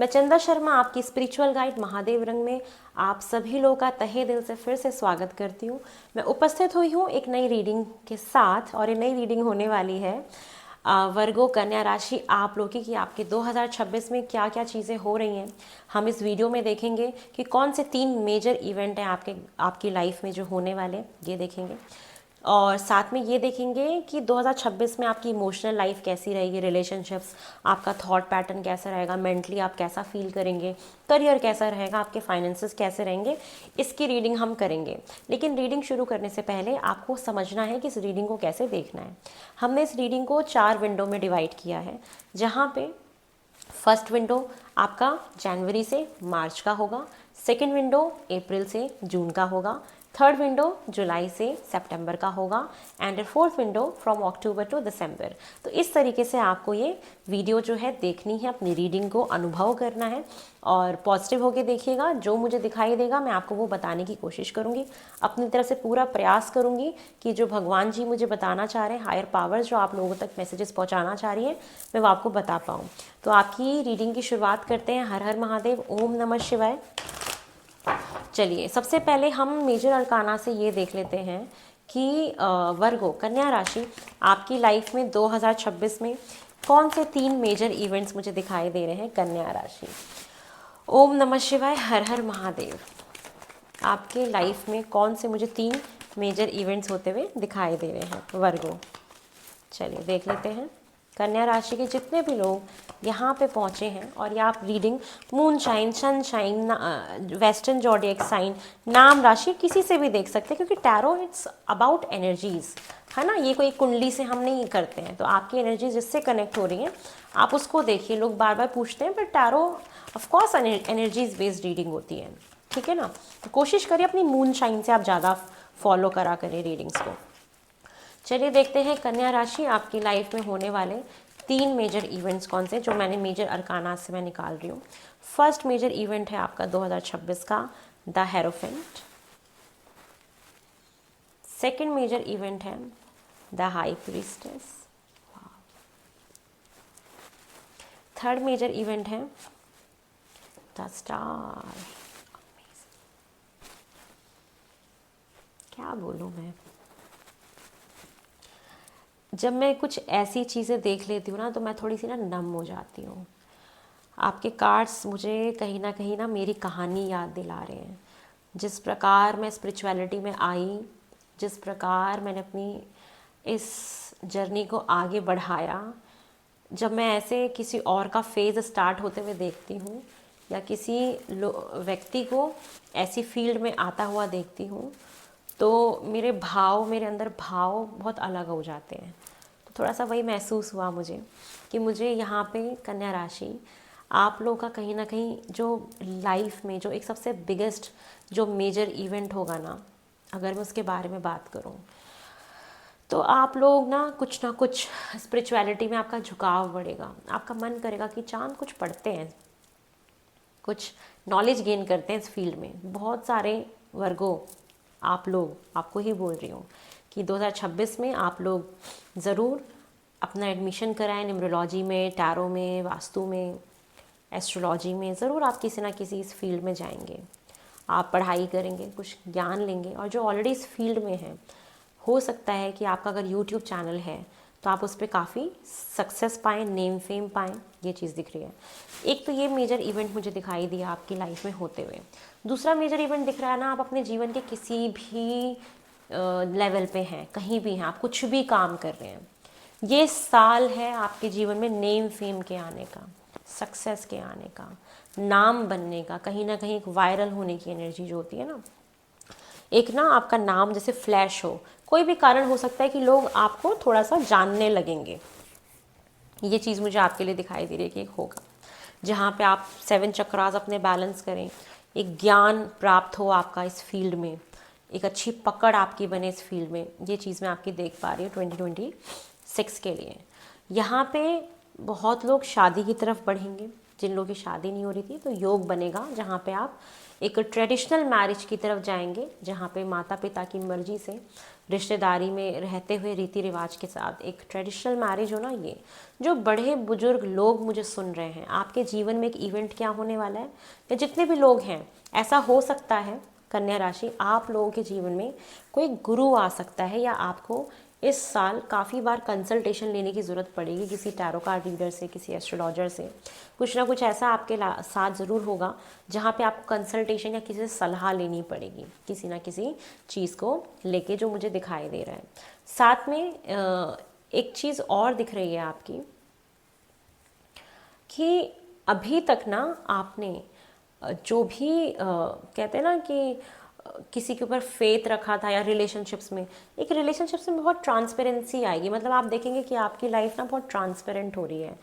मैं चंदा शर्मा आपकी स्पिरिचुअल गाइड महादेव रंग में आप सभी लोगों का तहे दिल से फिर से स्वागत करती हूँ। मैं उपस्थित हुई हूँ एक नई रीडिंग के साथ, और ये नई रीडिंग होने वाली है वर्गो कन्या राशि आप लोगों की कि आपके 2026 में क्या क्या चीज़ें हो रही हैं। हम इस वीडियो में देखेंगे कि कौन से 3 मेजर इवेंट हैं आपकी लाइफ में जो होने वाले, ये देखेंगे। और साथ में ये देखेंगे कि 2026 में आपकी इमोशनल लाइफ कैसी रहेगी, रिलेशनशिप्स, आपका थॉट पैटर्न कैसा रहेगा, मेंटली आप कैसा फील करेंगे, करियर कैसा रहेगा, आपके फाइनेंसेस कैसे रहेंगे, इसकी रीडिंग हम करेंगे। लेकिन रीडिंग शुरू करने से पहले आपको समझना है कि इस रीडिंग को कैसे देखना है। हमने इस रीडिंग को 4 विंडो में डिवाइड किया है, जहाँ पे फर्स्ट विंडो आपका जनवरी से मार्च का होगा, सेकेंड विंडो अप्रैल से जून का होगा, थर्ड विंडो जुलाई से सितंबर का होगा, and fourth window from October to December. तो इस तरीके से आपको ये वीडियो जो है देखनी है, अपनी रीडिंग को अनुभव करना है और पॉजिटिव होके देखिएगा। जो मुझे दिखाई देगा मैं आपको वो बताने की कोशिश करूँगी, अपनी तरफ से पूरा प्रयास करूँगी कि जो भगवान जी मुझे बताना चाह रहे हैं, हायर पावर्स जो आप लोगों तक मैसेजेस पहुँचाना चाह रही है, मैं वो आपको बता पाऊँ। तो आपकी रीडिंग की शुरुआत करते हैं। हर हर महादेव, ओम नमः शिवाय। चलिए, सबसे पहले हम मेजर अरकाना से ये देख लेते हैं कि वर्गो कन्या राशि आपकी लाइफ में 2026 में कौन से 3 मेजर इवेंट्स मुझे दिखाई दे रहे हैं। कन्या राशि, ओम नमः शिवाय, हर हर महादेव। आपके लाइफ में कौन से मुझे 3 मेजर इवेंट्स होते हुए दिखाई दे रहे हैं वर्गो। चलिए देख लेते हैं। कन्या राशि के जितने भी लोग यहाँ पे पहुँचे हैं, और ये आप reading moon shine, sunshine, western zodiac sign, नाम राशि किसी से भी देख सकते हैं, क्योंकि टैरो इट्स अबाउट एनर्जीज, है ना। ये कोई कुंडली से हम नहीं करते हैं। तो आपकी एनर्जीज जिससे कनेक्ट हो रही हैं आप उसको देखिए। लोग बार बार पूछते हैं, पर tarot of course energies based reading होती है, ठीक है ना। तो कोशिश करिए अपनी मून शाइन से आप ज़्यादा फॉलो करा करें रीडिंग्स को। चलिए देखते हैं कन्या राशि आपकी लाइफ में होने वाले 3 मेजर इवेंट्स कौन से, जो मैंने मेजर अरकाना से मैं निकाल रही हूँ। फर्स्ट मेजर इवेंट है आपका 2026 का the hierophant. Second major event है the high priestess. Third major event है द स्टार। क्या बोलूँ मैं, जब मैं कुछ ऐसी चीज़ें देख लेती हूँ ना, तो मैं थोड़ी सी ना नम हो जाती हूँ। आपके कार्ड्स मुझे कहीं ना मेरी कहानी याद दिला रहे हैं। जिस प्रकार मैं स्पिरिचुअलिटी में आई, जिस प्रकार मैंने अपनी इस जर्नी को आगे बढ़ाया, जब मैं ऐसे किसी और का फेज़ स्टार्ट होते हुए देखती हूँ, या किसी व्यक्ति को ऐसी फील्ड में आता हुआ देखती हूँ, तो मेरे अंदर भाव बहुत अलग हो जाते हैं। तो थोड़ा सा वही महसूस हुआ मुझे कि मुझे यहाँ पे कन्या राशि आप लोगों का कहीं ना कहीं जो लाइफ में जो एक सबसे बिगेस्ट जो मेजर इवेंट होगा ना, अगर मैं उसके बारे में बात करूँ, तो आप लोग ना कुछ स्पिरिचुअलिटी में आपका झुकाव बढ़ेगा। आपका मन करेगा कि चांद कुछ पढ़ते हैं, कुछ नॉलेज गेन करते हैं इस फील्ड में। बहुत सारे वर्गों, आप लोग, आपको ही बोल रही हूँ कि 2026 में आप लोग ज़रूर अपना एडमिशन कराएं न्यूमरोलॉजी में, टैरो में, वास्तु में, एस्ट्रोलॉजी में। ज़रूर आप किसी ना किसी इस फील्ड में जाएंगे, आप पढ़ाई करेंगे, कुछ ज्ञान लेंगे। और जो ऑलरेडी इस फील्ड में है, हो सकता है कि आपका अगर यूट्यूब चैनल है तो आप उस पर काफ़ी सक्सेस पाएँ, नेम फेम पाएँ। ये चीज़ दिख रही है। एक तो ये मेजर इवेंट मुझे दिखाई दिया आपकी लाइफ में होते हुए। दूसरा मेजर इवेंट दिख रहा है ना, आप अपने जीवन के किसी भी लेवल पे हैं, कहीं भी हैं, आप कुछ भी काम कर रहे हैं, ये साल है आपके जीवन में नेम फेम के आने का, सक्सेस के आने का, नाम बनने का, कहीं ना कहीं एक वायरल होने की एनर्जी जो होती है ना, एक ना आपका नाम जैसे फ्लैश हो। कोई भी कारण हो सकता है कि लोग आपको थोड़ा सा जानने लगेंगे। ये चीज़ मुझे आपके लिए दिखाई दे रही है कि एक होगा जहाँ पे आप 7 चक्रास अपने बैलेंस करें, एक ज्ञान प्राप्त हो आपका इस फील्ड में, एक अच्छी पकड़ आपकी बने इस फील्ड में। ये चीज़ मैं आपकी देख पा रही हूँ 2026 के लिए। यहाँ पे बहुत लोग शादी की तरफ बढ़ेंगे, जिन लोगों की शादी नहीं हो रही थी, तो योग बनेगा जहाँ पे आप एक ट्रेडिशनल मैरिज की तरफ जाएंगे, जहाँ पे माता पिता की मर्जी से रिश्तेदारी में रहते हुए रीति रिवाज के साथ एक ट्रेडिशनल मैरिज हो ना, ये जो बड़े बुजुर्ग लोग मुझे सुन रहे हैं, आपके जीवन में एक इवेंट क्या होने वाला है, या जितने भी लोग हैं, ऐसा हो सकता है कन्या राशि आप लोगों के जीवन में कोई गुरु आ सकता है, या आपको इस साल काफ़ी बार कंसल्टेशन लेने की ज़रूरत पड़ेगी किसी टैरो कार्ड रीडर से, किसी एस्ट्रोलॉजर से। कुछ ना कुछ ऐसा आपके साथ ज़रूर होगा जहाँ पे आपको कंसल्टेशन या किसी से सलाह लेनी पड़ेगी किसी ना किसी चीज़ को लेके, जो मुझे दिखाई दे रहा है। साथ में एक चीज़ और दिख रही है आपकी कि अभी तक ना आपने जो भी कहते हैं ना कि किसी के ऊपर फेथ रखा था, या रिलेशनशिप्स में, एक रिलेशनशिप्स में बहुत ट्रांसपेरेंसी आएगी। मतलब आप देखेंगे कि आपकी लाइफ ना बहुत ट्रांसपेरेंट हो रही है,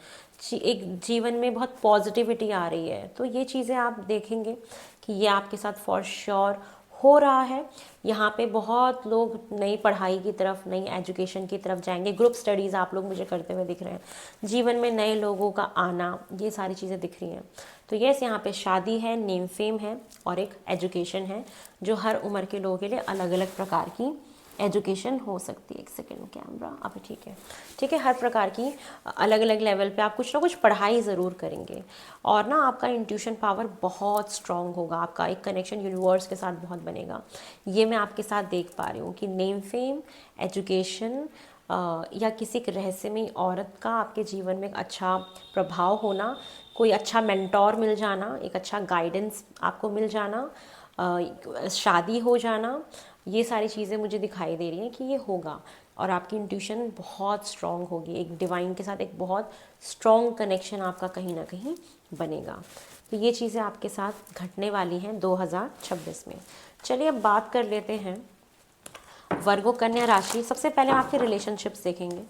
एक जीवन में बहुत पॉजिटिविटी आ रही है। तो ये चीज़ें आप देखेंगे कि ये आपके साथ फॉर श्योर हो रहा है। यहाँ पे बहुत लोग नई पढ़ाई की तरफ, नई एजुकेशन की तरफ जाएंगे। ग्रुप स्टडीज़ आप लोग मुझे करते हुए दिख रहे हैं, जीवन में नए लोगों का आना, ये सारी चीज़ें दिख रही हैं। तो यस, यहाँ पे शादी है, नेम फेम है, और एक एजुकेशन है, जो हर उम्र के लोगों के लिए अलग अलग प्रकार की एजुकेशन हो सकती है। एक सेकेंड, कैमरा अभी ठीक है, ठीक है। हर प्रकार की अलग अलग लेवल पे आप कुछ ना कुछ पढ़ाई ज़रूर करेंगे, और ना आपका इंट्यूशन पावर बहुत स्ट्रांग होगा, आपका एक कनेक्शन यूनिवर्स के साथ बहुत बनेगा। ये मैं आपके साथ देख पा रही हूँ कि नेम फेम, एजुकेशन, या किसी रहस्यमयी औरत का आपके जीवन में एक अच्छा प्रभाव होना, कोई अच्छा मेंटोर मिल जाना, एक अच्छा गाइडेंस आपको मिल जाना, शादी हो जाना, ये सारी चीज़ें मुझे दिखाई दे रही हैं कि ये होगा। और आपकी इंट्यूशन बहुत स्ट्रांग होगी, एक डिवाइन के साथ एक बहुत स्ट्रांग कनेक्शन आपका कहीं ना कहीं बनेगा। तो ये चीज़ें आपके साथ घटने वाली हैं 2026 में। चलिए अब बात कर लेते हैं वर्गो कन्या राशि। सबसे पहले हम आपके रिलेशनशिप्स देखेंगे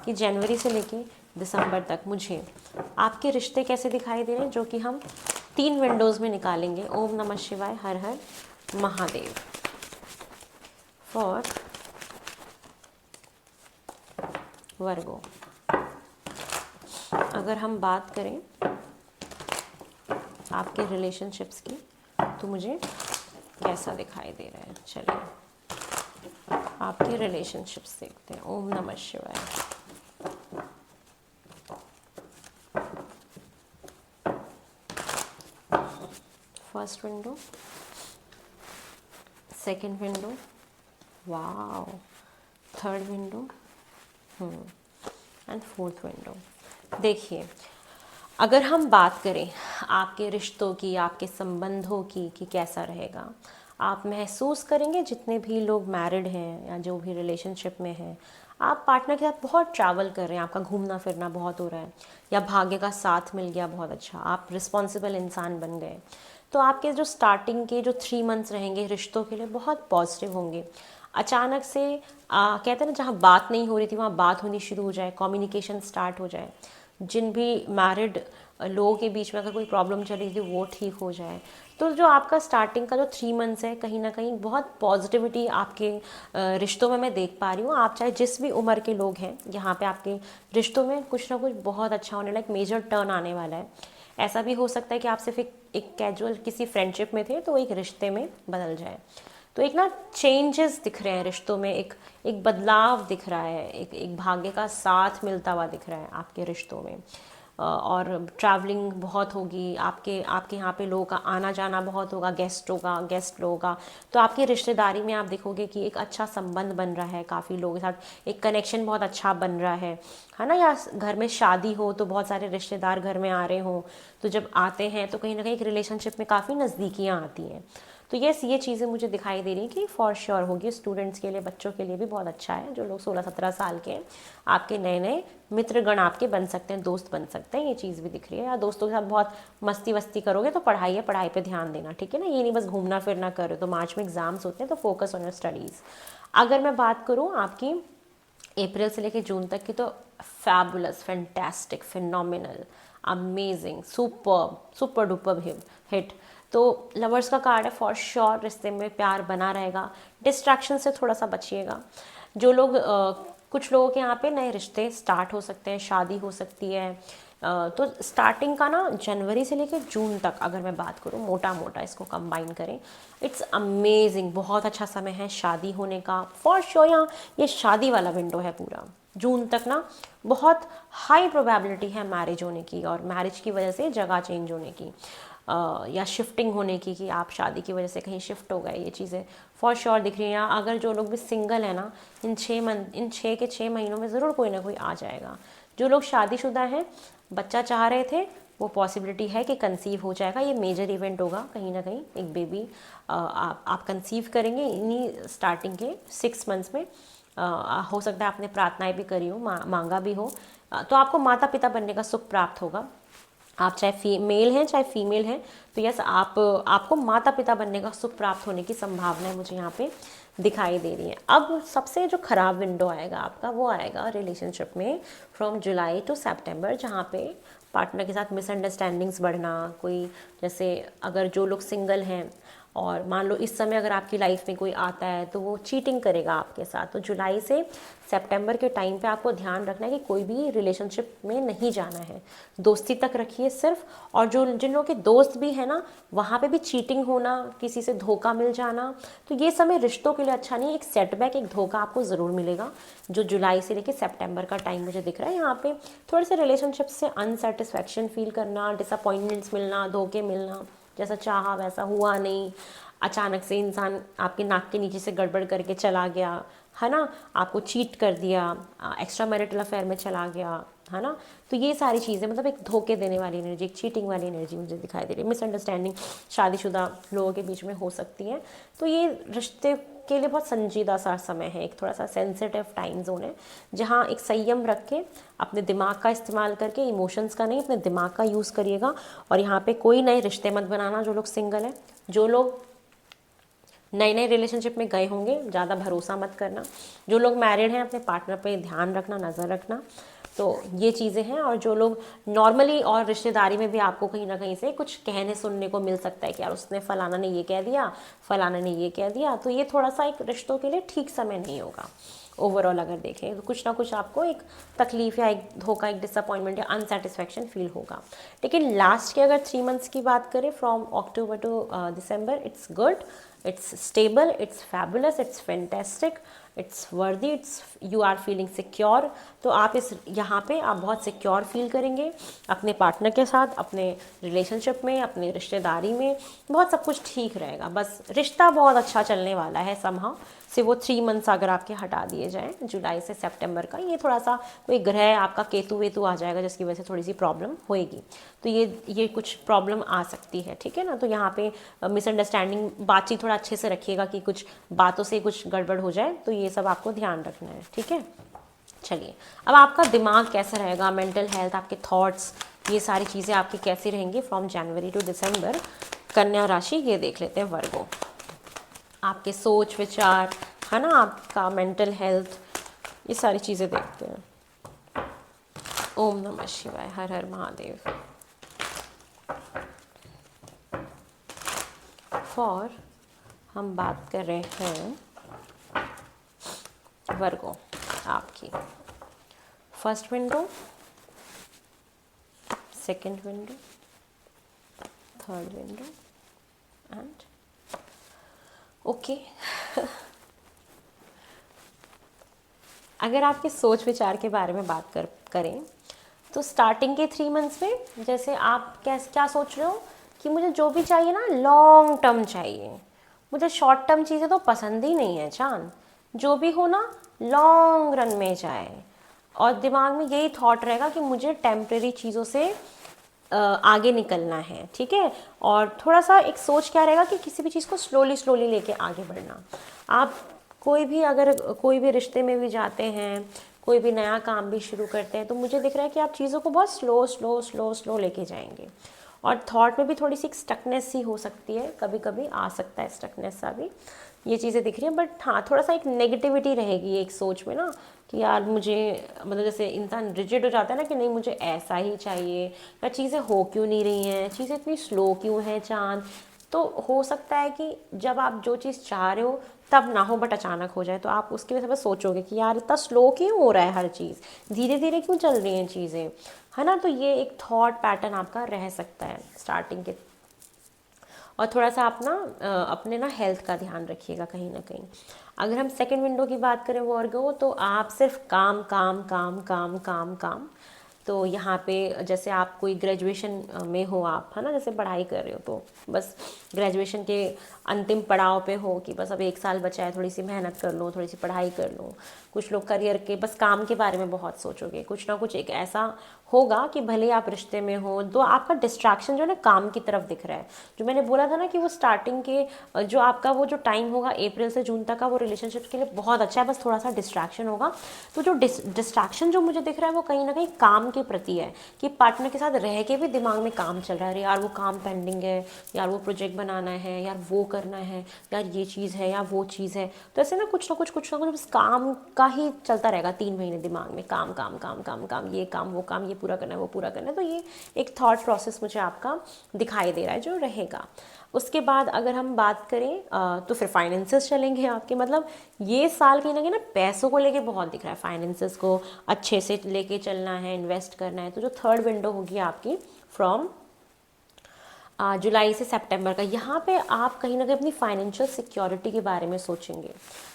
कि जनवरी से लेके दिसंबर तक मुझे आपके रिश्ते कैसे दिखाई दे रहे हैं, जो कि हम 3 विंडोज़ में निकालेंगे। ओम नमः शिवाय, हर हर महादेव। फॉर वर्गो, अगर हम बात करें आपके रिलेशनशिप्स की, तो मुझे कैसा दिखाई दे रहा है। चलिए आपके रिलेशनशिप्स देखते हैं। ओम नमः शिवाय। First window, second window, wow, third window and fourth window. देखिए, अगर हम बात करें आपके रिश्तों की, आपके संबंधों की कि कैसा रहेगा, आप महसूस करेंगे जितने भी लोग मैरिड हैं या जो भी रिलेशनशिप में हैं, आप पार्टनर के साथ बहुत ट्रैवल कर रहे हैं, आपका घूमना फिरना बहुत हो रहा है, या भाग्य का साथ मिल गया बहुत अच्छा, आप रिस्पॉन्सिबल इंसान बन गए। तो आपके जो स्टार्टिंग के जो 3 मंथ्स रहेंगे रिश्तों के लिए बहुत पॉजिटिव होंगे। अचानक से कहते हैं ना, जहाँ बात नहीं हो रही थी वहाँ बात होनी शुरू हो जाए, कम्युनिकेशन स्टार्ट हो जाए। जिन भी मैरिड लोगों के बीच में अगर कोई प्रॉब्लम चल रही थी वो ठीक हो जाए। तो जो आपका स्टार्टिंग का जो 3 मंथ्स है, कहीं ना कहीं बहुत पॉजिटिविटी आपके रिश्तों में मैं देख पा रही हूँ। आप चाहे जिस भी उम्र के लोग हैं, यहाँ पे आपके रिश्तों में कुछ ना कुछ बहुत अच्छा होने वाला, एक मेजर टर्न आने वाला है। ऐसा भी हो सकता है कि आप सिर्फ एक कैजुअल किसी फ्रेंडशिप में थे, तो वो एक रिश्ते में बदल जाए। तो एक ना चेंजेस दिख रहे हैं रिश्तों में, एक बदलाव दिख रहा है, एक भाग्य का साथ मिलता हुआ दिख रहा है आपके रिश्तों में। और ट्रैवलिंग बहुत होगी, आपके यहाँ पे लोगों का आना जाना बहुत होगा, गेस्ट लोगों का। तो आपकी रिश्तेदारी में आप देखोगे कि एक अच्छा संबंध बन रहा है, काफ़ी लोगों के साथ एक कनेक्शन बहुत अच्छा बन रहा है ना। या घर में शादी हो तो बहुत सारे रिश्तेदार घर में आ रहे हों, तो जब आते हैं तो कहीं ना कहीं एक रिलेशनशिप में काफ़ी नज़दीकियाँ आती हैं। तो ये चीज़ें मुझे दिखाई दे रही हैं कि फॉर श्योर होगी। स्टूडेंट्स के लिए, बच्चों के लिए भी बहुत अच्छा है। जो लोग 16-17 साल के हैं, आपके नए नए मित्रगण आपके बन सकते हैं, दोस्त बन सकते हैं, ये चीज़ भी दिख रही है। या दोस्तों के साथ बहुत मस्ती वस्ती करोगे तो पढ़ाई पे ध्यान देना, ठीक है ना। ये नहीं बस घूमना फिरना करो। तो मार्च में एग्जाम्स होते हैं, तो फोकस ऑन योर स्टडीज़। अगर मैं बात करूँ आपकी अप्रैल से लेकर जून तक की, तो fabulous, fantastic, phenomenal, amazing, super duper hit. तो लवर्स का कार्ड है, फॉर श्योर रिश्ते में प्यार बना रहेगा। डिस्ट्रैक्शन से थोड़ा सा बचिएगा। जो लोग कुछ लोगों के यहाँ पे नए रिश्ते स्टार्ट हो सकते हैं, शादी हो सकती है। तो स्टार्टिंग का ना जनवरी से लेकर जून तक अगर मैं बात करूँ, मोटा मोटा इसको कंबाइन करें, इट्स अमेजिंग, बहुत अच्छा समय है शादी होने का फॉर श्योर। यहाँ ये शादी वाला विंडो है पूरा जून तक ना, बहुत हाई प्रोबेबिलिटी है मैरिज होने की, और मैरिज की वजह से जगह चेंज होने की, या शिफ्टिंग होने की, कि आप शादी की वजह से कहीं शिफ्ट हो गए, ये चीज़ें फॉर श्योर दिख रही हैं। अगर जो लोग भी सिंगल है ना, इन 6 महीनों में ज़रूर कोई ना कोई आ जाएगा। जो लोग शादीशुदा हैं, बच्चा चाह रहे थे, वो पॉसिबिलिटी है कि कंसीव हो जाएगा। ये मेजर इवेंट होगा कहीं ना कहीं, एक बेबी आप कंसीव करेंगे इन्हीं स्टार्टिंग के 6 मंथ्स में। हो सकता है आपने प्रार्थनाएं भी करी हो, मांगा भी हो, तो आपको माता पिता बनने का सुख प्राप्त होगा। आप चाहे मेल हैं चाहे फीमेल हैं, तो यस आपको माता पिता बनने का सुख प्राप्त होने की संभावना मुझे यहाँ पे दिखाई दे रही है। अब सबसे जो खराब विंडो आएगा आपका, वो आएगा रिलेशनशिप में फ्रॉम जुलाई टू सितंबर, जहाँ पे पार्टनर के साथ मिसअंडरस्टैंडिंग्स बढ़ना। कोई जैसे अगर जो लोग सिंगल हैं और मान लो इस समय अगर आपकी लाइफ में कोई आता है तो वो चीटिंग करेगा आपके साथ, तो जुलाई से सितंबर के टाइम पे आपको ध्यान रखना है कि कोई भी रिलेशनशिप में नहीं जाना है, दोस्ती तक रखिए सिर्फ। और जो जिन लोगों के दोस्त भी है ना, वहाँ पे भी चीटिंग होना, किसी से धोखा मिल जाना, तो ये समय रिश्तों के लिए अच्छा नहीं है। एक सेटबैक, एक धोखा आपको ज़रूर मिलेगा जो जुलाई से लेकर सितंबर का टाइम मुझे दिख रहा है। यहाँ पे थोड़े से रिलेशनशिप से अनसेटिस्फैक्शन फील करना, डिसअपॉइंटमेंट्स मिलना, धोखे मिलना, जैसा चाहा वैसा हुआ नहीं, अचानक से इंसान आपके नाक के नीचे से गड़बड़ करके चला गया, है ना, आपको चीट कर दिया, एक्स्ट्रा मैरिटल अफेयर में चला गया, है ना। तो ये सारी चीज़ें मतलब एक धोखे देने वाली एनर्जी, एक चीटिंग वाली एनर्जी मुझे दिखाई दे रही है। मिसअंडरस्टैंडिंग शादीशुदा लोगों के बीच में हो सकती है, तो ये रिश्ते के लिए बहुत संजीदा सा समय है, एक थोड़ा सा सेंसिटिव टाइम जोन है, जहाँ एक संयम रख के अपने दिमाग का इस्तेमाल करके, इमोशंस का नहीं, अपने दिमाग का यूज़ करिएगा। और यहाँ पे कोई नए रिश्ते मत बनाना जो लोग सिंगल हैं। जो लोग नए नए रिलेशनशिप में गए होंगे, ज़्यादा भरोसा मत करना। जो लोग मैरिड हैं, अपने पार्टनर पे ध्यान रखना, नज़र रखना। तो ये चीज़ें हैं। और जो लोग नॉर्मली और रिश्तेदारी में भी आपको कहीं ना कहीं से कुछ कहने सुनने को मिल सकता है कि यार उसने फलाना ने ये कह दिया, फलाना ने ये कह दिया, तो ये थोड़ा सा एक रिश्तों के लिए ठीक समय नहीं होगा। ओवरऑल अगर देखें तो कुछ ना कुछ आपको एक तकलीफ या एक धोखा, एक डिसअपॉइंटमेंट या अनसेटिस्फैक्शन फील होगा। लेकिन लास्ट के अगर 3 मंथ्स की बात करें, from October to December, it's good, it's stable, it's fabulous, it's fantastic, it's worthy, it's you are feeling secure. तो आप इस यहाँ पे आप बहुत सिक्योर फील करेंगे अपने पार्टनर के साथ, अपने रिलेशनशिप में, अपनी रिश्तेदारी में, बहुत सब कुछ ठीक रहेगा। बस रिश्ता बहुत अच्छा चलने वाला है समहाउ से। वो 3 मंथ्स अगर आपके हटा दिए जाएँ जुलाई से सितंबर का, ये थोड़ा सा कोई ग्रह आपका केतु वेतु आ जाएगा जिसकी वजह से थोड़ी सी प्रॉब्लम होएगी, तो ये कुछ प्रॉब्लम आ सकती है, ठीक है ना। तो यहाँ पे मिसअंडरस्टैंडिंग, बातचीत थोड़ा अच्छे से रखिएगा कि कुछ बातों से कुछ गड़बड़ हो जाए, तो ये सब आपको ध्यान रखना है, ठीक है। चलिए, अब आपका दिमाग कैसा रहेगा, मेंटल हेल्थ, आपके थॉट्स, ये सारी चीज़ें आपकी कैसी रहेंगी फ्रॉम जनवरी टू दिसंबर। कन्या राशि, ये देख लेते हैं वर्गो, आपके सोच विचार, है ना, आपका मेंटल हेल्थ, ये सारी चीज़ें देखते हैं। ओम नमः शिवाय, हर हर महादेव। फॉर हम बात कर रहे हैं वर्गो, आपकी first window, second window, third window and okay. अगर आपके सोच विचार के बारे में बात करें तो स्टार्टिंग के 3 मंथ्स में जैसे आप क्या सोच रहे हो कि मुझे जो भी चाहिए ना लॉन्ग टर्म चाहिए, मुझे शॉर्ट टर्म चीज़ें तो पसंद ही नहीं है जान, जो भी हो ना लॉन्ग रन में जाए। और दिमाग में यही थॉट रहेगा कि मुझे टेम्परेरी चीज़ों से आगे निकलना है, ठीक है। और थोड़ा सा एक सोच क्या रहेगा कि किसी भी चीज़ को स्लोली स्लोली लेके आगे बढ़ना। आप अगर कोई भी रिश्ते में भी जाते हैं, कोई भी नया काम भी शुरू करते हैं, तो मुझे दिख रहा है कि आप चीज़ों को बहुत स्लो स्लो स्लो स्लो लेके जाएंगे। और थॉट में भी थोड़ी सी एक स्टकनेस सी हो सकती है, कभी कभी आ सकता है स्टकनेस सा भी, ये चीज़ें दिख रही हैं। बट हाँ, थोड़ा सा एक नेगेटिविटी रहेगी एक सोच में ना, कि यार मुझे मतलब जैसे इंसान रिजिड हो जाता है ना कि नहीं मुझे ऐसा ही चाहिए, या चीज़ें हो क्यों नहीं रही हैं, चीज़ें इतनी स्लो क्यों हैं चांद, तो हो सकता है कि जब आप जो चीज़ चाह रहे हो तब ना हो, बट अचानक हो जाए, तो आप उसकी वजह से बस सोचोगे कि यार इतना स्लो क्यों हो रहा है हर चीज़, धीरे धीरे क्यों चल रही हैं चीज़ें, है ना। तो ये एक थॉट पैटर्न आपका रह सकता है स्टार्टिंग के। और थोड़ा सा आप ना अपने ना हेल्थ का ध्यान रखिएगा कहीं ना कहीं। अगर हम सेकंड विंडो की बात करें वर्गो, तो आप सिर्फ काम काम काम काम काम काम। तो यहाँ पे जैसे आप कोई ग्रेजुएशन में हो आप, है ना, जैसे पढ़ाई कर रहे हो, तो बस ग्रेजुएशन के अंतिम पड़ाव पे हो कि बस अब 1 साल बचा है, थोड़ी सी मेहनत कर लो, थोड़ी सी पढ़ाई कर लो। कुछ लोग करियर के बस काम के बारे में बहुत सोचोगे, कुछ ना कुछ एक ऐसा होगा कि भले आप रिश्ते में हो तो आपका डिस्ट्रैक्शन जो है ना काम की तरफ दिख रहा है। जो मैंने बोला था ना कि वो स्टार्टिंग के जो आपका वो जो टाइम होगा अप्रैल से जून तक का, वो रिलेशनशिप के लिए बहुत अच्छा है, बस थोड़ा सा डिस्ट्रैक्शन होगा। तो जो डिस्ट्रैक्शन जो मुझे दिख रहा है वो कहीं ना कहीं काम के प्रति है, कि पार्टनर के साथ रह के भी दिमाग में काम चल रहा है, यार वो काम पेंडिंग है, यार वो प्रोजेक्ट बनाना है, यार वो करना है, यार ये चीज़ है या वो चीज़ है। तो ऐसे ना कुछ ना कुछ बस काम का ही चलता रहेगा 3 महीने दिमाग में, काम काम काम काम काम, ये काम वो काम, ये पूरा करना है वो पूरा करना है। तो ये एक थॉट प्रोसेस मुझे आपका दिखाई दे रहा है जो रहेगा। उसके बाद अगर हम बात करें तो फिर फाइनेंसेस चलेंगे आपके, मतलब ये साल कहीं ना कहीं ना पैसों को लेके बहुत दिख रहा है, फाइनेंसेस को अच्छे से लेके चलना है, इन्वेस्ट करना है। तो जो थर्ड विंडो होगी आपकी फ्रॉम जुलाई से सितंबर का, यहाँ पे आप कहीं ना कहीं अपनी फाइनेंशियल सिक्योरिटी के बारे में सोचेंगे,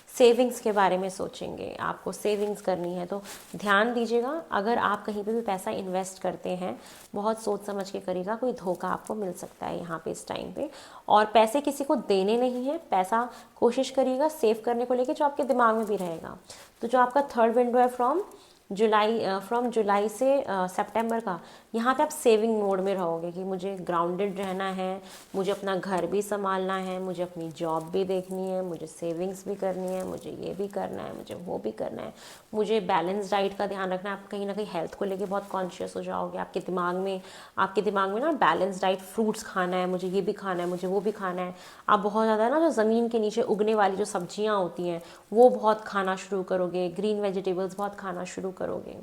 सेविंग्स के बारे में सोचेंगे, आपको सेविंग्स करनी है। तो ध्यान दीजिएगा, अगर आप कहीं पे भी पैसा इन्वेस्ट करते हैं बहुत सोच समझ के करिएगा, कोई धोखा आपको मिल सकता है यहाँ पे इस टाइम पे। और पैसे किसी को देने नहीं है, पैसा कोशिश करिएगा सेव करने को लेके जो आपके दिमाग में भी रहेगा। तो जो आपका थर्ड विंडो है फ्रॉम जुलाई से सितंबर का, यहाँ पे आप सेविंग मोड में रहोगे कि मुझे ग्राउंडेड रहना है, मुझे अपना घर भी संभालना है, मुझे अपनी जॉब भी देखनी है, मुझे सेविंग्स भी करनी है, मुझे ये भी करना है, मुझे वो भी करना है, मुझे बैलेंस डाइट का ध्यान रखना है। आप कहीं ना कहीं हेल्थ को लेके बहुत कॉन्शियस हो जाओगे, आपके दिमाग में ना बैलेंस डाइट, फ्रूट्स खाना है, मुझे ये भी खाना है, मुझे वो भी खाना है। आप बहुत ज़्यादा ना जो ज़मीन के नीचे उगने वाली जो सब्जियाँ होती हैं वो बहुत खाना शुरू करोगे, ग्रीन वेजिटेबल्स बहुत खाना शुरू करोगे।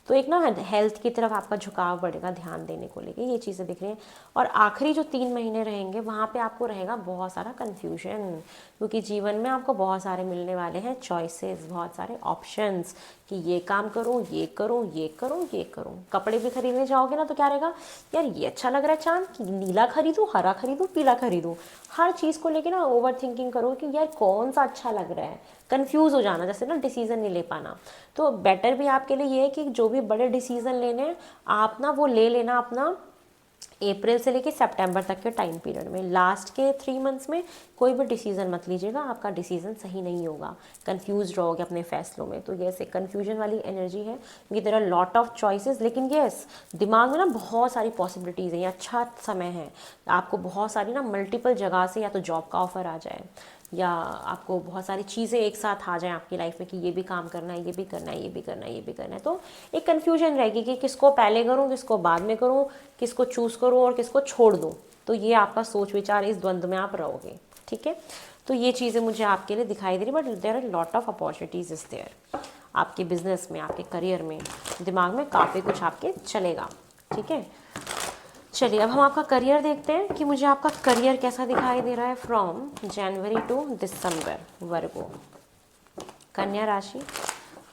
तो एक ना हेल्थ की तरफ आपका झुकाव बढ़ेगा ध्यान देने को लेके, ये चीज़ें दिख रही हैं। और आखिरी जो 3 महीने रहेंगे वहाँ पे आपको रहेगा बहुत सारा कन्फ्यूजन, क्योंकि जीवन में आपको बहुत सारे मिलने वाले हैं चॉइसेस, बहुत सारे ऑप्शंस कि ये काम करूँ, ये करूँ, ये करूँ, ये करूँ। कपड़े भी खरीदने जाओगे ना तो क्या रहेगा, यार ये अच्छा लग रहा है चांद, कि नीला खरीदूँ, हरा खरीदूँ, पीला खरीदूँ। हर चीज़ को लेके ना ओवर थिंकिंग करो कि यार कौन सा अच्छा लग रहा है, कंफ्यूज हो जाना, जैसे ना डिसीजन नहीं ले पाना। तो बेटर भी आपके लिए ये है कि जो भी बड़े डिसीजन लेने हैं आप ना वो ले लेना अपना अप्रैल से लेके सितंबर तक के टाइम पीरियड में। लास्ट के 3 मंथ्स में कोई भी डिसीजन मत लीजिएगा, आपका डिसीजन सही नहीं होगा, कंफ्यूज रहोगे अपने फैसलों में। तो ये कन्फ्यूजन वाली एनर्जी है, क्योंकि there are lot of choices, लेकिन यस दिमाग में ना बहुत सारी पॉसिबिलिटीज़ हैं। ये अच्छा समय है, आपको बहुत सारी ना मल्टीपल जगह से या तो जॉब का ऑफर आ जाए, या आपको बहुत सारी चीज़ें एक साथ आ जाएं आपकी लाइफ में कि ये भी काम करना है, ये भी करना है, ये भी करना है, ये भी करना है। तो एक कन्फ्यूजन रहेगी कि किसको पहले करूँ, किसको बाद में करूँ, किसको चूज़ करूँ और किसको छोड़ दूँ। तो ये आपका सोच विचार, इस द्वंद्व में आप रहोगे, ठीक है। तो ये चीज़ें मुझे आपके लिए दिखाई दे रही, but there are lot of opportunities is there. आपके बिजनेस में, आपके करियर में, दिमाग में काफ़ी कुछ आपके चलेगा, ठीक है। चलिए अब हम आपका करियर देखते हैं कि मुझे आपका करियर कैसा दिखाई दे रहा है फ्रॉम जनवरी टू दिसंबर। वर्गो, कन्या राशि,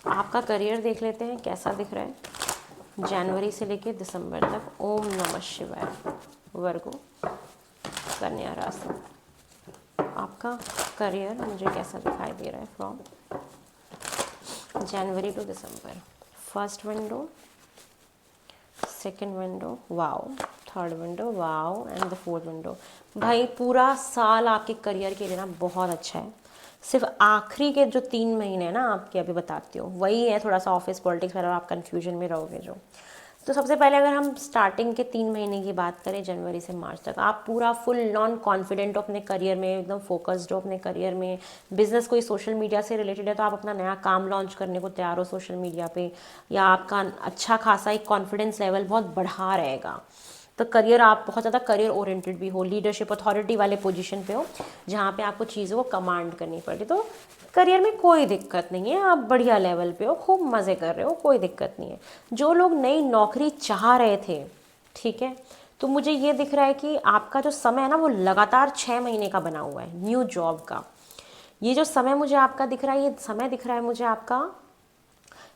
आपका करियर देख लेते हैं कैसा दिख रहा है जनवरी से लेके दिसंबर तक। ओम नमः शिवाय। वर्गो, कन्या राशि, आपका करियर मुझे कैसा दिखाई दे रहा है from January to December. First window, second window, wow, third window, wow, and the fourth window. भाई पूरा साल आपके करियर के लिए ना बहुत अच्छा है, सिर्फ आखिरी के जो 3 महीने हैं ना आपके, अभी बताती हूँ, वही है थोड़ा सा ऑफिस पॉलिटिक्स वगैरह, आप कन्फ्यूजन में रहोगे जो। तो सबसे पहले अगर हम स्टार्टिंग के 3 महीने की बात करें जनवरी से मार्च तक, आप पूरा फुल नॉन कॉन्फिडेंट हो अपने करियर में, एकदम फोकस्ड हो अपने करियर में। बिजनेस कोई सोशल मीडिया से रिलेटेड है तो आप अपना नया काम लॉन्च करने को तैयार हो सोशल मीडिया पे, या आपका अच्छा खासा एक कॉन्फिडेंस लेवल बहुत बढ़ा रहेगा। तो करियर, आप बहुत ज़्यादा करियर ओरिएंटेड भी हो, लीडरशिप अथॉरिटी वाले पोजीशन पे हो जहाँ पे आपको चीज़ों को कमांड करनी पड़े, तो करियर में कोई दिक्कत नहीं है, आप बढ़िया लेवल पे हो, खूब मज़े कर रहे हो, कोई दिक्कत नहीं है। जो लोग नई नौकरी चाह रहे थे, ठीक है, तो मुझे ये दिख रहा है कि आपका जो समय है ना वो लगातार 6 महीने का बना हुआ है न्यू जॉब का। ये जो समय मुझे आपका दिख रहा है, ये समय दिख रहा है मुझे आपका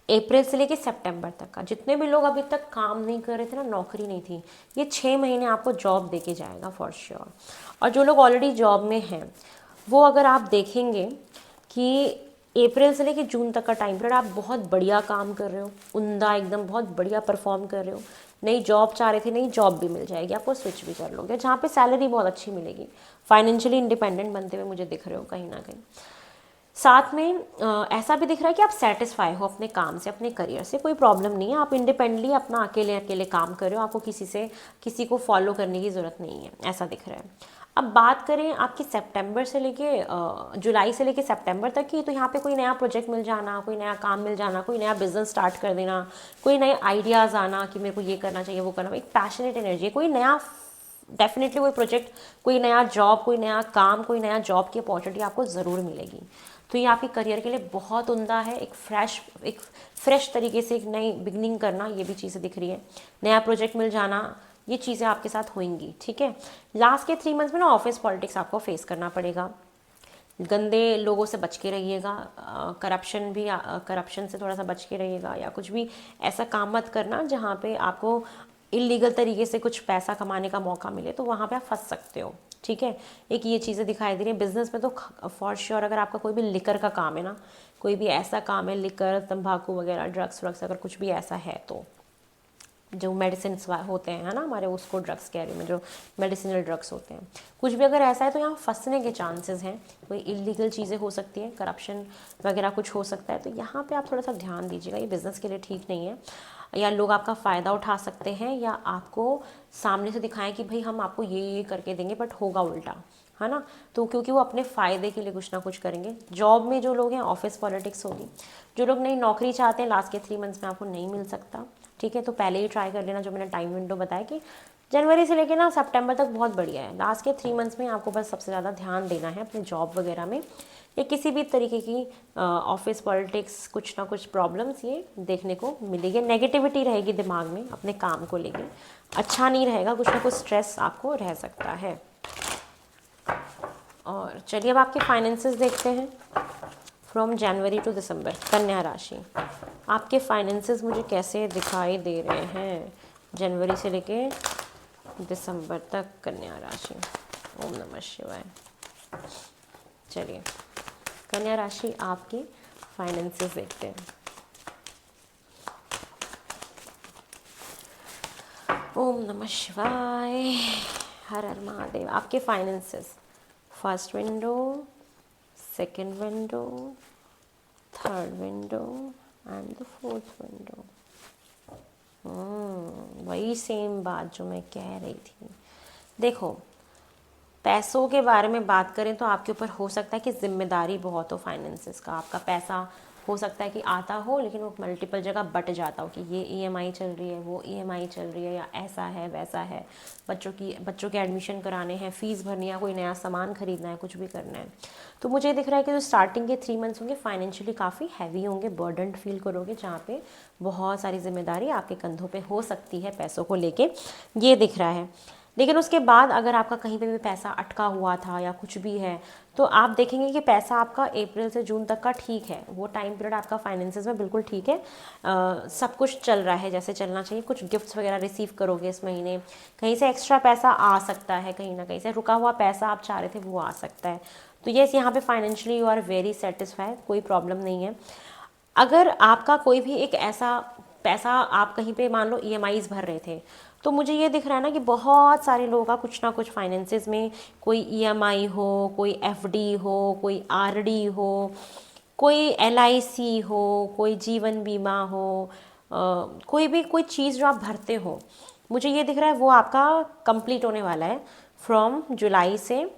अप्रैल से लेके सितंबर तक का। जितने भी लोग अभी तक काम नहीं कर रहे थे ना, नौकरी नहीं थी, ये 6 महीने आपको जॉब देके जाएगा फॉर श्योर। और जो लोग ऑलरेडी जॉब में हैं वो अगर आप देखेंगे कि अप्रैल से लेके जून तक का टाइम पीरियड आप बहुत बढ़िया काम कर रहे हो, उम्दा एकदम बहुत बढ़िया परफॉर्म कर रहे हो। नई जॉब चाह रहे थे, नई जॉब भी मिल जाएगी आपको, स्विच भी कर लोगे जहाँ पे सैलरी बहुत अच्छी मिलेगी। फाइनेंशियली इंडिपेंडेंट बनते हुए मुझे दिख रहे हो कहीं ना कहीं। साथ में ऐसा भी दिख रहा है कि आप सेटिस्फाई हो अपने काम से, अपने करियर से, कोई प्रॉब्लम नहीं है, आप इंडिपेंडेंटली अपना अकेले अकेले काम कर रहे हो, आपको किसी को फॉलो करने की ज़रूरत नहीं है, ऐसा दिख रहा है। अब बात करें आपकी सितंबर से लेके जुलाई से लेके सितंबर तक की, तो यहाँ पे कोई नया प्रोजेक्ट मिल जाना, कोई नया काम मिल जाना, कोई नया बिजनेस स्टार्ट कर देना, कोई नए आइडियाज़ आना कि मेरे को ये करना चाहिए वो करना, एक पैशनेट एनर्जी, कोई नया डेफिनेटली कोई प्रोजेक्ट, कोई नया जॉब, कोई नया काम, कोई नया जॉब की अपॉर्चुनिटी आपको ज़रूर मिलेगी। तो ये आपके करियर के लिए बहुत उम्दा है। एक फ्रेश तरीके से एक नई बिगनिंग करना, ये भी चीज़ें दिख रही है। नया प्रोजेक्ट मिल जाना, ये चीज़ें आपके साथ होंगी, ठीक है। लास्ट के 3 मंथ्स में ना ऑफिस पॉलिटिक्स आपको फेस करना पड़ेगा। गंदे लोगों से बच के रहिएगा, करप्शन से थोड़ा सा बच के रहिएगा, या कुछ भी ऐसा काम मत करना जहाँ पे आपको इलीगल तरीके से कुछ पैसा कमाने का मौका मिले, तो वहाँ पे आप फंस सकते हो, ठीक है। एक ये चीज़ें दिखाई दे रही है बिजनेस में। तो फॉर श्योर अगर आपका कोई भी लिकर का काम है ना, कोई भी ऐसा काम है, लिकर, तंबाकू वगैरह, ड्रग्स व्रग्स, अगर कुछ भी ऐसा है, तो जो मेडिसिन होते हैं, है ना हमारे, उसको ड्रग्स कह रही हूँ मैं, जो मेडिसिनल ड्रग्स होते हैं, कुछ भी अगर ऐसा है तो यहाँ फंसने के चांसेस हैं। कोई इलीगल चीज़ें हो सकती है, करप्शन वगैरह कुछ हो सकता है, तो यहाँ पे आप थोड़ा सा ध्यान दीजिएगा, ये बिज़नेस के लिए ठीक नहीं है। या लोग आपका फ़ायदा उठा सकते हैं, या आपको सामने से दिखाएं कि भाई हम आपको ये करके देंगे, बट होगा उल्टा, है ना। तो क्योंकि वो अपने फ़ायदे के लिए कुछ ना कुछ करेंगे। जॉब में जो लोग हैं ऑफिस पॉलिटिक्स होगी। जो लोग नई नौकरी चाहते हैं लास्ट के 3 मंथ्स में आपको नहीं मिल सकता, ठीक है। तो पहले ही ट्राई कर लेना, जो मैंने टाइम विंडो बताया कि जनवरी से लेकर ना सितंबर तक बहुत बढ़िया है। लास्ट के 3 मंथ्स में आपको बस सबसे ज़्यादा ध्यान देना है अपने जॉब वगैरह में, या किसी भी तरीके की ऑफिस पॉलिटिक्स, कुछ ना कुछ प्रॉब्लम्स ये देखने को मिलेगी। नेगेटिविटी रहेगी दिमाग में अपने काम को लेके, अच्छा नहीं रहेगा, कुछ ना कुछ स्ट्रेस आपको रह सकता है। और चलिए अब आपके फाइनेंसेस देखते हैं फ्रॉम जनवरी टू दिसंबर। कन्या राशि, आपके फाइनेंसेस मुझे कैसे दिखाई दे रहे हैं जनवरी से लेके दिसंबर तक। कन्या राशि, ओम नमः शिवाय। चलिए कन्या राशि आपकी फाइनेंसेस देखते हैं। ओम नमः शिवाय, हर हर महादेव। आपके finances, first window, second window, third window and the fourth window. वही सेम बात जो मैं कह रही थी। देखो, पैसों के बारे में बात करें तो आपके ऊपर हो सकता है कि जिम्मेदारी बहुत हो फाइनेंसेस का। आपका पैसा हो सकता है कि आता हो, लेकिन वो मल्टीपल जगह बट जाता हो कि ये ईएमआई चल रही है, वो ईएमआई चल रही है, या ऐसा है वैसा है, बच्चों के एडमिशन कराने हैं, फीस भरनी है, कोई नया सामान खरीदना है, कुछ भी करना है। तो मुझे दिख रहा है कि जो स्टार्टिंग के 3 मंथ्स होंगे फाइनेंशियली काफ़ी हैवी होंगे, बर्डन फील करोगे, जहाँ पे बहुत सारी जिम्मेदारी आपके कंधों पे हो सकती है पैसों को लेके, ये दिख रहा है। लेकिन उसके बाद अगर आपका कहीं पे भी पैसा अटका हुआ था या कुछ भी है, तो आप देखेंगे कि पैसा आपका अप्रैल से जून तक का ठीक है, वो टाइम पीरियड आपका फाइनेंसेस में बिल्कुल ठीक है। सब कुछ चल रहा है जैसे चलना चाहिए। कुछ गिफ्ट्स वगैरह रिसीव करोगे इस महीने, कहीं से एक्स्ट्रा पैसा आ सकता है, कहीं ना कहीं से रुका हुआ पैसा आप चाह रहे थे वो आ सकता है। तो यस, यहाँ पे financially you are very satisfied, कोई प्रॉब्लम नहीं है। अगर आपका कोई भी एक ऐसा पैसा, आप कहीं पे मान लो ईएमआईज भर रहे थे, तो मुझे ये दिख रहा है ना कि बहुत सारे लोगों का कुछ ना कुछ फाइनेंसेस में कोई ईएमआई हो, कोई एफडी हो, कोई आरडी हो, कोई एलआईसी हो, कोई जीवन बीमा हो, कोई चीज़ जो आप भरते हो, मुझे ये दिख रहा है वो आपका कंप्लीट होने वाला है फ्रॉम जुलाई से।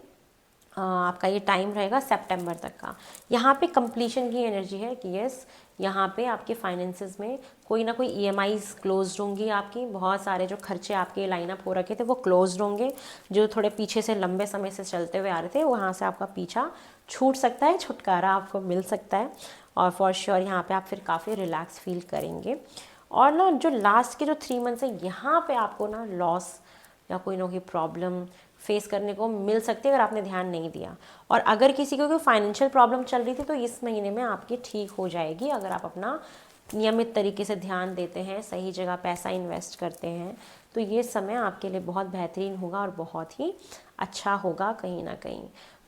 आपका ये टाइम रहेगा सितंबर तक का। यहाँ पे कंप्लीशन की एनर्जी है कि यस, यहाँ पे आपके फाइनेंसेस में कोई ना कोई ईएमआईज क्लोज्ड होंगी आपकी। बहुत सारे जो खर्चे आपके लाइन अप हो रखे थे वो क्लोज्ड होंगे। जो थोड़े पीछे से लंबे समय से चलते हुए आ रहे थे, वहाँ से आपका पीछा छूट सकता है, छुटकारा आपको मिल सकता है। और फॉर श्योर यहाँ पे आप फिर काफ़ी रिलैक्स फील करेंगे। और ना जो लास्ट के जो 3 मंथ्स है, यहाँ पे आपको ना लॉस या कोई ना कोई प्रॉब्लम फेस करने को मिल सकती है अगर आपने ध्यान नहीं दिया। और अगर किसी को कोई फाइनेंशियल प्रॉब्लम चल रही थी तो इस महीने में आपकी ठीक हो जाएगी अगर आप अपना नियमित तरीके से ध्यान देते हैं, सही जगह पैसा इन्वेस्ट करते हैं, तो ये समय आपके लिए बहुत बेहतरीन होगा और बहुत ही अच्छा होगा कहीं ना कहीं।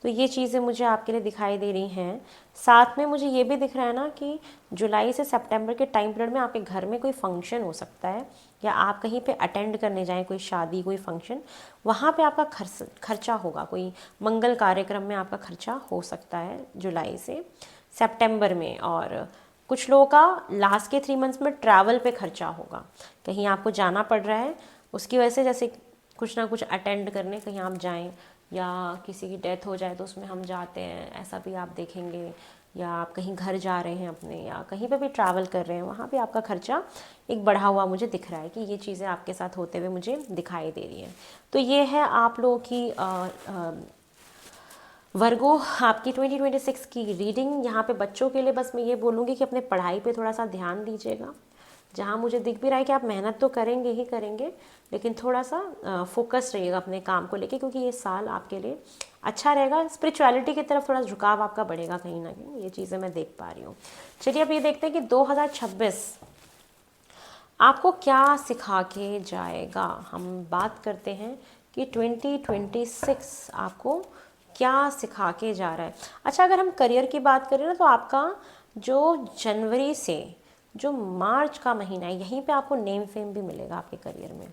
तो ये चीज़ें मुझे आपके लिए दिखाई दे रही हैं। साथ में मुझे ये भी दिख रहा है ना कि जुलाई से सितंबर के टाइम पीरियड में आपके घर में कोई फंक्शन हो सकता है, या आप कहीं पे अटेंड करने जाएं, कोई शादी कोई फंक्शन, वहाँ पे आपका खर्चा होगा, कोई मंगल कार्यक्रम में आपका खर्चा हो सकता है जुलाई से सितंबर में। और कुछ लोगों का लास्ट के 3 मंथ्स में ट्रैवल पे खर्चा होगा, कहीं आपको जाना पड़ रहा है उसकी वजह से, जैसे कुछ ना कुछ अटेंड करने कहीं आप जाएं, या किसी की डेथ हो जाए तो उसमें हम जाते हैं, ऐसा भी आप देखेंगे, या आप कहीं घर जा रहे हैं अपने, या कहीं पे भी ट्रैवल कर रहे हैं, वहाँ पे आपका खर्चा एक बढ़ा हुआ मुझे दिख रहा है कि ये चीज़ें आपके साथ होते हुए मुझे दिखाई दे रही हैं। तो ये है आप लोगों की वर्गो आपकी 2026 की रीडिंग। यहाँ पे बच्चों के लिए बस मैं ये बोलूँगी कि अपने पढ़ाई पे थोड़ा सा ध्यान दीजिएगा। जहाँ मुझे दिख भी रहा है कि आप मेहनत तो करेंगे ही करेंगे, लेकिन थोड़ा सा फोकस रहिएगा अपने काम को लेके, क्योंकि ये साल आपके लिए अच्छा रहेगा। स्पिरिचुअलिटी की तरफ थोड़ा झुकाव आपका बढ़ेगा कहीं ना कहीं, ये चीज़ें मैं देख पा रही हूँ। चलिए अब ये देखते हैं कि 2026 आपको क्या सिखा के जाएगा। हम बात करते हैं कि 2026 आपको क्या सिखा के जा रहा है। अच्छा, अगर हम करियर की बात करें ना, तो आपका जो जनवरी से जो मार्च का महीना है, यहीं पे आपको नेम फेम भी मिलेगा आपके करियर में।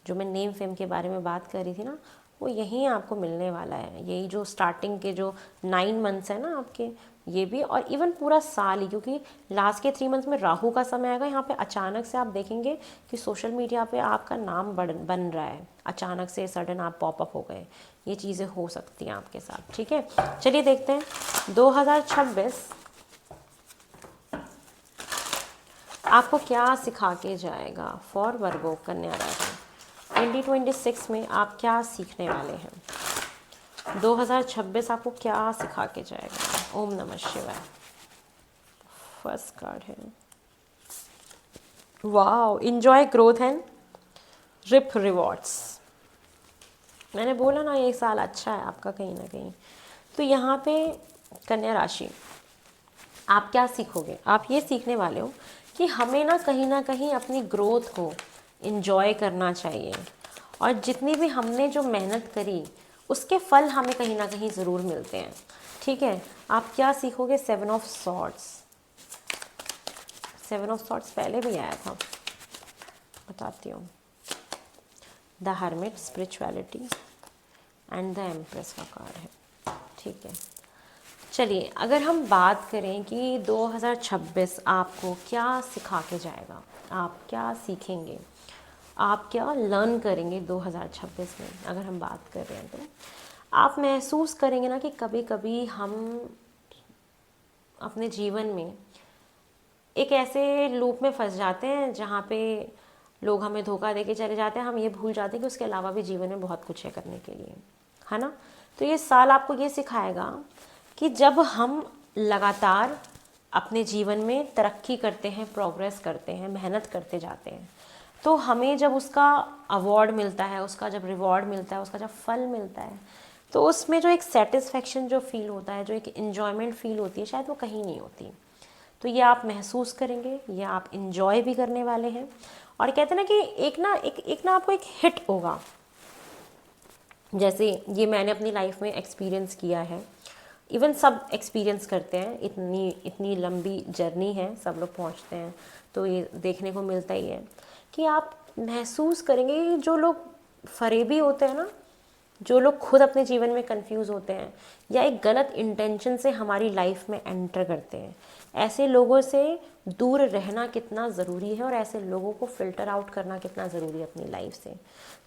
जो मैं नेम फेम के बारे में बात कर रही थी ना, वो यहीं आपको मिलने वाला है। यही जो स्टार्टिंग के जो 9 मंथ्स है ना आपके, ये भी, और इवन पूरा साल ही, क्योंकि लास्ट के 3 मंथ्स में राहु का समय आएगा। यहाँ पे अचानक से आप देखेंगे कि सोशल मीडिया पे आपका नाम बन रहा है, अचानक से सडन आप पॉपअप हो गए। ये चीज़ें हो सकती हैं आपके साथ, ठीक है। चलिए देखते हैं 2026 आपको क्या सिखा के जाएगा फॉर वर्गो कन्या राशि। 2026 में आप क्या सीखने वाले हैं। 2026 आपको क्या सिखा के जाएगा। ओम नमः शिवाय। फर्स्ट कार्ड है, wow, enjoy growth and reap rewards. मैंने बोला ना ये साल अच्छा है आपका कहीं ना कहीं। तो यहाँ पे कन्या राशि, आप क्या सीखोगे। आप ये सीखने वाले हो कि हमें ना कहीं अपनी ग्रोथ को इंजॉय करना चाहिए, और जितनी भी हमने जो मेहनत करी उसके फल हमें कहीं ना कहीं ज़रूर मिलते हैं, ठीक है। आप क्या सीखोगे। 7 ऑफ सॉर्ड्स। 7 ऑफ सॉर्ड्स पहले भी आया था, बताती हूँ। The hermit, spirituality and the empress का कार्ड है, ठीक है। चलिए अगर हम बात करें कि 2026 आपको क्या सिखा के जाएगा, आप क्या सीखेंगे, आप क्या लर्न करेंगे 2026 में, अगर हम बात कर रहे हैं तो आप महसूस करेंगे ना कि कभी कभी हम अपने जीवन में एक ऐसे लूप में फंस जाते हैं जहाँ पे लोग हमें धोखा देके चले जाते हैं। हम ये भूल जाते हैं कि उसके अलावा भी जीवन में बहुत कुछ है करने के लिए, है ना। तो ये साल आपको ये सिखाएगा कि जब हम लगातार अपने जीवन में तरक्की करते हैं, प्रोग्रेस करते हैं, मेहनत करते जाते हैं, तो हमें जब उसका अवार्ड मिलता है, उसका जब रिवॉर्ड मिलता है, उसका जब फल मिलता है, तो उसमें जो एक सेटिस्फेक्शन जो फील होता है, जो एक इन्जॉयमेंट फील होती है, शायद वो कहीं नहीं होती। तो ये आप महसूस करेंगे, ये आप इन्जॉय भी करने वाले हैं। और कहते हैं ना कि एक ना आपको एक हिट होगा। जैसे ये मैंने अपनी लाइफ में एक्सपीरियंस किया है, इवन सब एक्सपीरियंस करते हैं, इतनी लंबी जर्नी है, सब लोग पहुंचते हैं, तो ये देखने को मिलता ही है कि आप महसूस करेंगे कि जो लोग फरेबी होते हैं ना, जो लोग खुद अपने जीवन में कंफ्यूज होते हैं या एक गलत इंटेंशन से हमारी लाइफ में एंटर करते हैं, ऐसे लोगों से दूर रहना कितना ज़रूरी है और ऐसे लोगों को फ़िल्टर आउट करना कितना ज़रूरी है अपनी लाइफ से,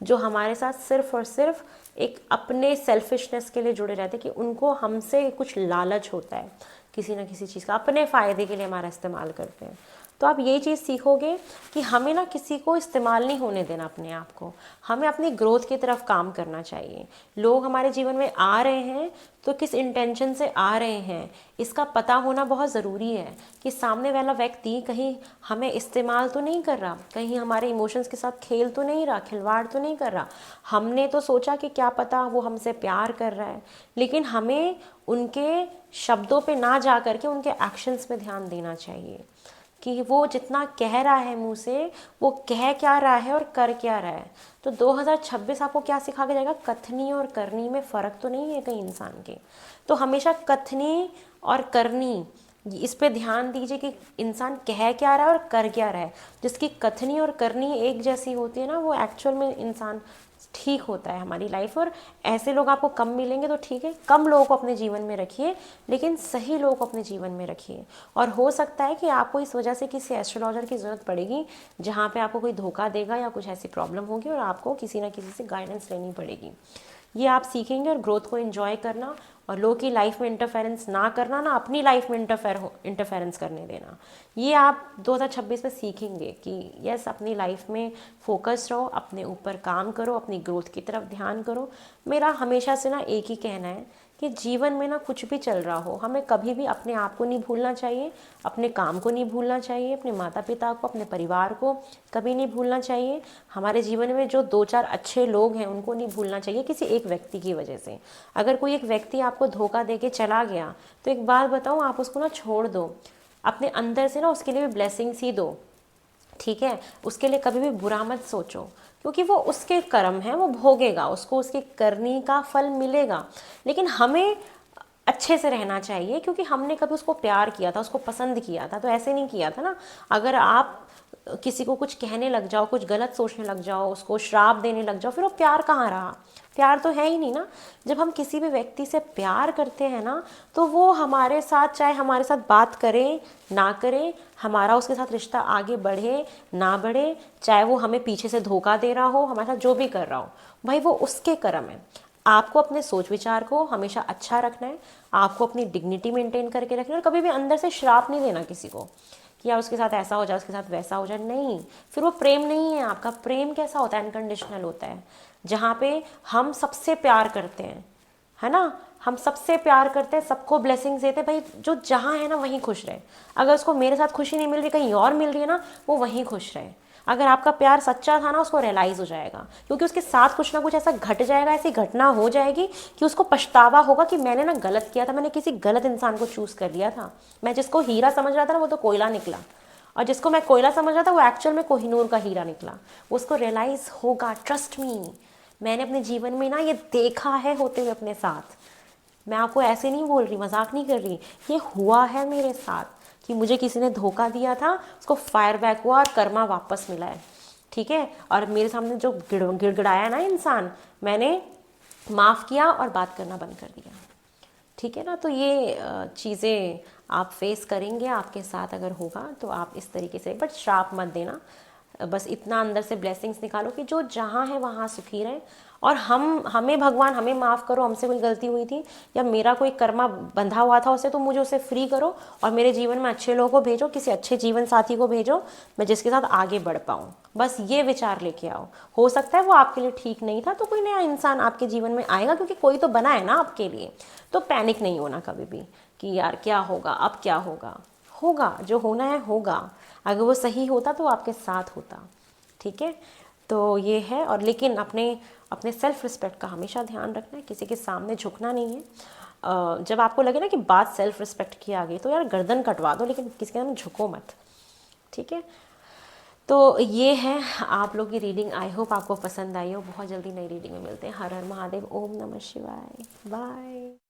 जो हमारे साथ सिर्फ और सिर्फ एक अपने सेल्फिशनेस के लिए जुड़े रहते हैं, कि उनको हमसे कुछ लालच होता है, किसी ना किसी चीज़ का अपने फ़ायदे के लिए हमारा इस्तेमाल करते हैं। तो आप ये चीज़ सीखोगे कि हमें ना किसी को इस्तेमाल नहीं होने देना अपने आप को, हमें अपनी ग्रोथ की तरफ काम करना चाहिए। लोग हमारे जीवन में आ रहे हैं तो किस इंटेंशन से आ रहे हैं इसका पता होना बहुत ज़रूरी है, कि सामने वाला व्यक्ति कहीं हमें इस्तेमाल तो नहीं कर रहा, कहीं हमारे इमोशंस के साथ खेल तो नहीं रहा, खिलवाड़ तो नहीं कर रहा। हमने तो सोचा कि क्या पता वो हमसे प्यार कर रहा है, लेकिन हमें उनके शब्दों पे ना जा करके उनके एक्शंस पे ध्यान देना चाहिए कि वो जितना कह रहा है मुंह से वो कह क्या रहा है और कर क्या रहा है। तो 2026 आपको क्या सिखा के जाएगा, कथनी और करनी में फ़र्क तो नहीं है कहीं इंसान के। तो हमेशा कथनी और करनी इस पे ध्यान दीजिए कि इंसान कह क्या रहा है और कर क्या रहा है। जिसकी कथनी और करनी एक जैसी होती है ना, वो एक्चुअल में इंसान ठीक होता है हमारी लाइफ। और ऐसे लोग आपको कम मिलेंगे तो ठीक है, कम लोगों को अपने जीवन में रखिए, लेकिन सही लोगों को अपने जीवन में रखिए। और हो सकता है कि आपको इस वजह से किसी एस्ट्रोलॉजर की ज़रूरत पड़ेगी, जहाँ पे आपको कोई धोखा देगा या कुछ ऐसी प्रॉब्लम होगी और आपको किसी ना किसी से गाइडेंस लेनी पड़ेगी। ये आप सीखेंगे और ग्रोथ को एंजॉय करना, और लोगों की लाइफ में इंटरफेरेंस ना करना, ना अपनी लाइफ में इंटरफेरेंस करने देना। ये आप 2026 में सीखेंगे कि यस, अपनी लाइफ में फोकस रहो, अपने ऊपर काम करो, अपनी ग्रोथ की तरफ ध्यान करो। मेरा हमेशा से ना एक ही कहना है कि जीवन में ना कुछ भी चल रहा हो, हमें कभी भी अपने आप को नहीं भूलना चाहिए, अपने काम को नहीं भूलना चाहिए, अपने माता पिता को, अपने परिवार को कभी नहीं भूलना चाहिए। हमारे जीवन में जो 2-4 अच्छे लोग हैं उनको नहीं भूलना चाहिए किसी एक व्यक्ति की वजह से। अगर कोई एक व्यक्ति आपको धोखा दे के चला गया तो एक बात बताऊँ, आप उसको ना छोड़ दो, अपने अंदर से ना उसके लिए भी ब्लेसिंग्स ही दो, ठीक है। उसके लिए कभी भी बुरा मत सोचो, क्योंकि वो उसके कर्म है, वो भोगेगा, उसको उसकी करनी का फल मिलेगा। लेकिन हमें अच्छे से रहना चाहिए, क्योंकि हमने कभी उसको प्यार किया था, उसको पसंद किया था, तो ऐसे नहीं किया था ना। अगर आप किसी को कुछ कहने लग जाओ, कुछ गलत सोचने लग जाओ, उसको श्राप देने लग जाओ, फिर वो प्यार कहाँ रहा, प्यार तो है ही नहीं ना। जब हम किसी भी व्यक्ति से प्यार करते हैं ना, तो वो हमारे साथ, चाहे हमारे साथ बात करे ना करे, हमारा उसके साथ रिश्ता आगे बढ़े ना बढ़े, चाहे वो हमें पीछे से धोखा दे रहा हो, हमारे साथ जो भी कर रहा हो, भाई वो उसके कर्म है। आपको अपने सोच विचार को हमेशा अच्छा रखना है, आपको अपनी डिग्निटी मेंटेन करके रखना है, और कभी भी अंदर से श्राप नहीं देना किसी को कि यार उसके साथ ऐसा हो जाए, उसके साथ वैसा हो जाए। नहीं, फिर वो प्रेम नहीं है आपका। प्रेम कैसा होता है, अनकंडीशनल होता है, जहाँ पे हम सबसे प्यार करते हैं, है ना, हम सबसे प्यार करते हैं, सबको ब्लेसिंग्स देते हैं। भाई जो जहाँ है ना वहीं खुश रहे। अगर उसको मेरे साथ खुशी नहीं मिल रही, कहीं और मिल रही है ना, वो वहीं खुश रहे। अगर आपका प्यार सच्चा था ना, उसको रियलाइज़ हो जाएगा, क्योंकि उसके साथ कुछ ना कुछ ऐसा घट जाएगा, ऐसी घटना हो जाएगी कि उसको पछतावा होगा कि मैंने ना गलत किया था, मैंने किसी गलत इंसान को चूज़ कर लिया था। मैं जिसको हीरा समझ रहा था ना, वो तो कोयला निकला, और जिसको मैं कोयला समझ रहा था वो एक्चुअल में कोहिनूर का हीरा निकला। उसको रियलाइज़ होगा, ट्रस्ट मी। मैंने अपने जीवन में ना ये देखा है होते हुए अपने साथ। मैं आपको ऐसे नहीं बोल रही, मजाक नहीं कर रही, ये हुआ है मेरे साथ कि मुझे किसी ने धोखा दिया था, उसको फायर बैक हुआ और कर्मा वापस मिला है, ठीक है। और मेरे सामने जो गिड़गिड़ाया ना इंसान, मैंने माफ़ किया और बात करना बंद कर दिया, ठीक है ना। तो ये चीज़ें आप फेस करेंगे, आपके साथ अगर होगा तो आप इस तरीके से, बट श्राप मत देना, बस इतना अंदर से ब्लेसिंग्स निकालो कि जो जहाँ है वहाँ सुखी रहे। और हमें भगवान, हमें माफ़ करो, हमसे कोई गलती हुई थी या मेरा कोई कर्मा बंधा हुआ था उससे, तो मुझे उसे फ्री करो और मेरे जीवन में अच्छे लोगों को भेजो, किसी अच्छे जीवन साथी को भेजो, मैं जिसके साथ आगे बढ़ पाऊँ। बस ये विचार लेके आओ। हो सकता है वो आपके लिए ठीक नहीं था, तो कोई नया इंसान आपके जीवन में आएगा, क्योंकि कोई तो बना है ना आपके लिए। तो पैनिक नहीं होना कभी भी कि यार क्या होगा, अब क्या होगा। होगा, जो होना है होगा। अगर वो सही होता तो आपके साथ होता, ठीक है। तो ये है। और लेकिन अपने अपने सेल्फ रिस्पेक्ट का हमेशा ध्यान रखना है, किसी के सामने झुकना नहीं है। जब आपको लगे ना कि बात सेल्फ रिस्पेक्ट की आ गई, तो यार गर्दन कटवा दो, लेकिन किसी के सामने झुको मत, ठीक है। तो ये है आप लोग की रीडिंग। आई होप आपको पसंद आई हो। बहुत जल्दी नई रीडिंग में मिलते हैं। हर हर महादेव, ओम नमः शिवाय, बाय।